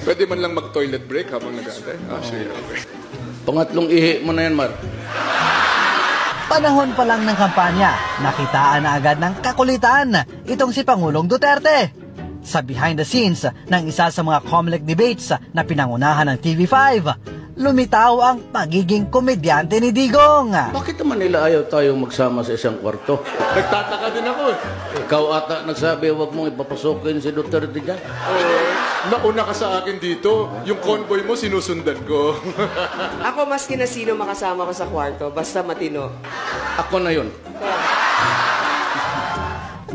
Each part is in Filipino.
Pwede man lang mag-toilet break habang nag-aantay? Sige, okay. Pangatlong ihi mo na yan, Mar. Panahon pa lang ng kampanya, nakitaan na agad ng kakulitan itong si Pangulong Duterte. Sa behind the scenes ng isa sa mga COMELEC debates na pinangunahan ng TV5, lumitaw ang pagiging komedyante ni Digong. Bakit naman nila ayaw tayong magsama sa isang kwarto? Nagtataka din ako. Ikaw ata nagsabi, huwag mong ipapasukin si Duterte dyan. Nauna ka sa akin dito. Yung convoy mo, sinusundan ko. Ako maski na sino makasama ko sa kwarto, basta matino. Ako na yun.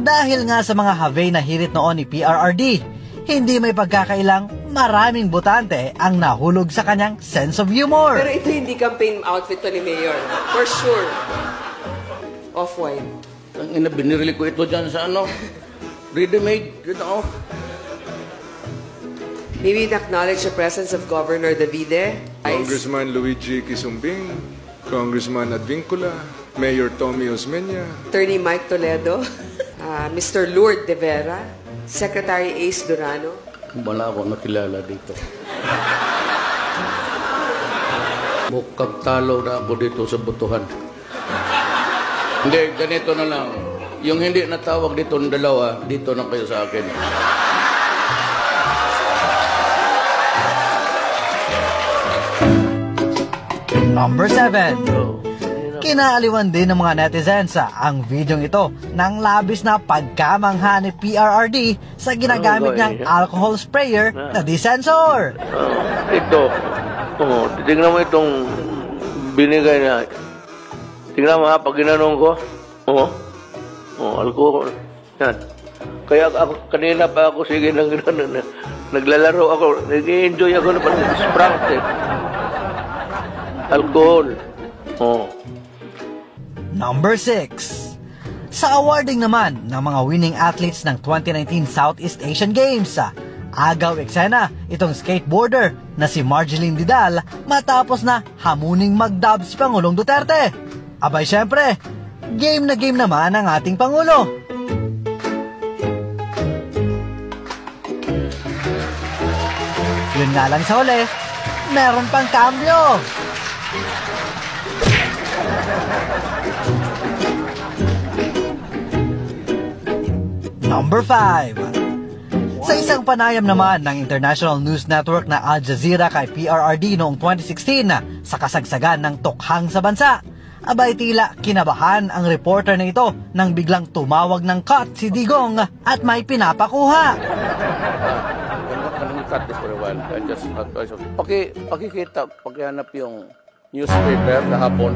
Dahil nga sa mga have na hirit noon ni PRRD, hindi may pagkakailang maraming botante ang nahulog sa kanyang sense of humor. Pero ito hindi campaign outfit to ni Mayor. For sure. Off-white. Ang binirili ko ito dyan sa ano? Ready-made, you know? Maybe acknowledge the presence of Governor Davide. Congressman Luigi Quisumbing, Congressman Advincula, Mayor Tommy Osmeña, Attorney Mike Toledo, Mr. Lourdes De Vera, Secretary Ace Durano. Wala ako nakilala dito. Mukhang talo na ako dito sa butuhan. Hindi, ganito na lang. Yung hindi natawag dito ng dalawa, dito na kayo sa akin. Number 7. Kinaaliwan din ng mga netizens ang videong ito ng labis na pagkamangha ni PRRD sa ginagamit niyang alcohol sprayer na disensor. Ito, tingnan mo itong binigay na. Tingnan mo ha, pag ginanong ko, alcohol. Yan. Kaya ako, kanina pa ako, sige, naglalaro ako, nag-enjoy ako na pati Sprite eh. Alcohol. Number 6. Sa awarding naman ng mga winning athletes ng 2019 Southeast Asian Games, agaw eksena itong skateboarder na si Marjeline Didal matapos na hamuning mag-dub si Pangulong Duterte. Abay syempre, game na game naman ang ating Pangulo. Yun nga lang sa huli, meron pang kambyo. Number 5. Sa isang panayam naman ng International News Network na Al Jazeera kay PRRD noong 2016 sa kasagsagan ng tukhang sa bansa, abay tila kinabahan ang reporter na ito nang biglang tumawag ng cut si Digong at may pinapakuha. Cut this for a while. Pakikita, pakihanap yung newspaper kahapon.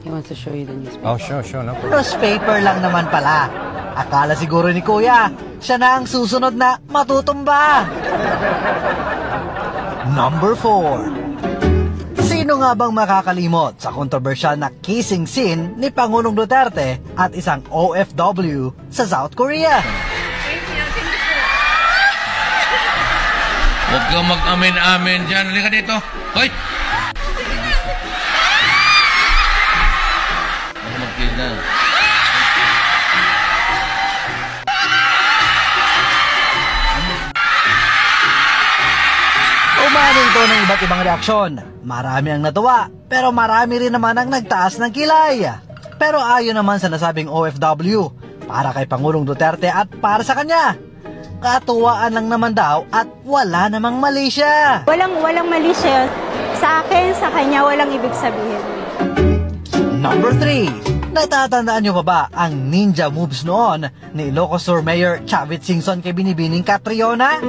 He wants to show you the newspaper. Oh, sure, no problem. Newspaper lang naman pala. Akala siguro ni Kuya, siya na ang susunod na matutumba. Number 4. Sino nga bang makakalimot sa kontrobersyal na kissing scene ni Pangulong Duterte at isang OFW sa South Korea? Huwag kang mag-amin-amin dyan. Halika dito. Hoy! Magkita. Umaning ito ng iba't ibang reaksyon. Marami ang natuwa, pero marami rin naman ang nagtaas ng kilay. Pero ayon naman sa nasabing OFW, para kay Pangulong Duterte at para sa kanya, katuwaan lang naman daw at wala namang mali siya. Walang mali siya. Sa akin, sa kanya, walang ibig sabihin. Number 3. Natatandaan nyo pa ba ang ninja moves noon ni Ilocos Sur Mayor Chavit Singson kay Binibining Catriona?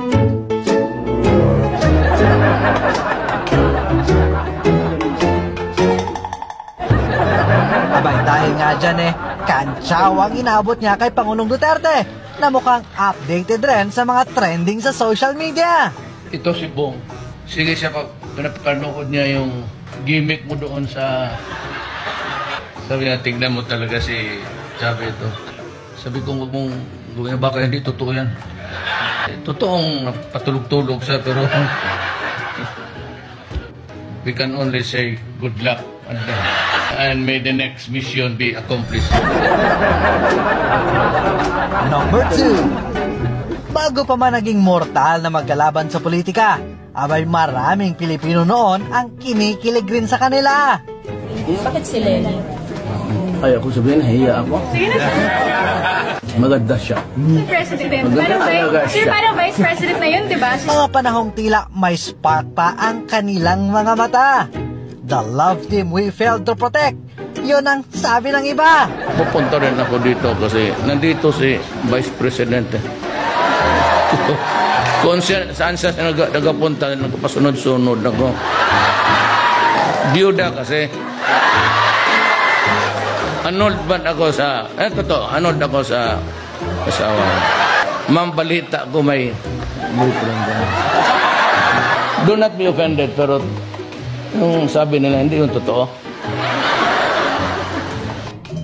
Abay, dahil nga dyan kantsaw ang inabot niya kay Pangulong Duterte na mukhang updated rin sa mga trending sa social media. Ito si Bong. Sige siya, pinapanood niya yung gimmick mo doon sa... Sabi niya, tingnan mo talaga si Chavit ito. Sabi ko, huwag mong gawin, baka hindi totoo yan. Totoong patulog-tulog siya, pero... We can only say good luck and may the next mission be accomplished. Number 2. Bago pa man naging mortal na magkalaban sa politika, abay maraming Pilipino noon ang kinikilig rin sa kanila. Bakit si Lenny? Ay, ako sabihin, nahiya ako. Maganda siya. President. Maganda Sir, parang Vice President na yun, di ba? Mga panahong tila may spark pa ang kanilang mga mata. The love team we failed to protect. Yun ang sabi ng iba. Pupunta rin ako dito kasi nandito si Vice President. Kung saan siya nagapunta, nagpasunod-sunod ako. Biyuda kasi. Anod ba ako sa... anod ako sa asawa. Ma'am, balita ko may boyfriend. Do not be offended, pero yung sabi nila, hindi yung totoo.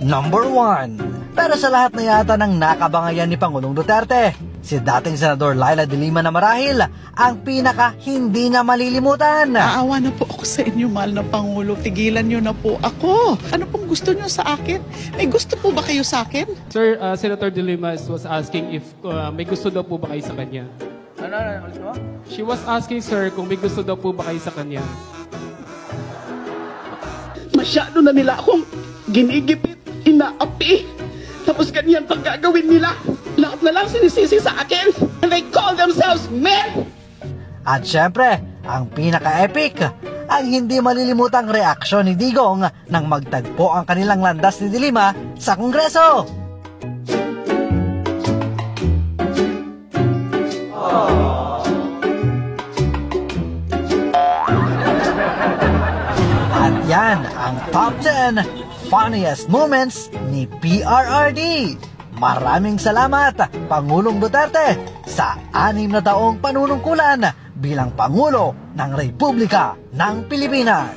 Number 1. Pero sa lahat na yata ng nakabangayan ni Pangulong Duterte, si dating Senador Laila de Lima na marahil ang pinaka hindi na malilimutan. Naawa na po ako sa inyo, mahal na Pangulo. Tigilan niyo na po ako. Ano pong gusto niyo sa akin? May gusto po ba kayo sa akin? Sir, Senator de Lima was asking if may gusto daw po ba kayo sa kanya. Ano? She was asking, sir, kung may gusto daw po ba kayo sa kanya. Masyado na nila akong ginigipit, inaapi. Tapos ganyan pang gagawin nila. Lahat na lang sinisisi sa akin. And they call themselves men. At syempre, ang pinaka-epic, ang hindi malilimutang reaksyon ni Digong nang magtagpo ang kanilang landas ni de Lima sa Kongreso. At yan ang top 10 funniest moments ni PRRD. Maraming salamat, Pangulong Duterte, sa 6 na taong panunungkulan bilang Pangulo ng Republika ng Pilipinas.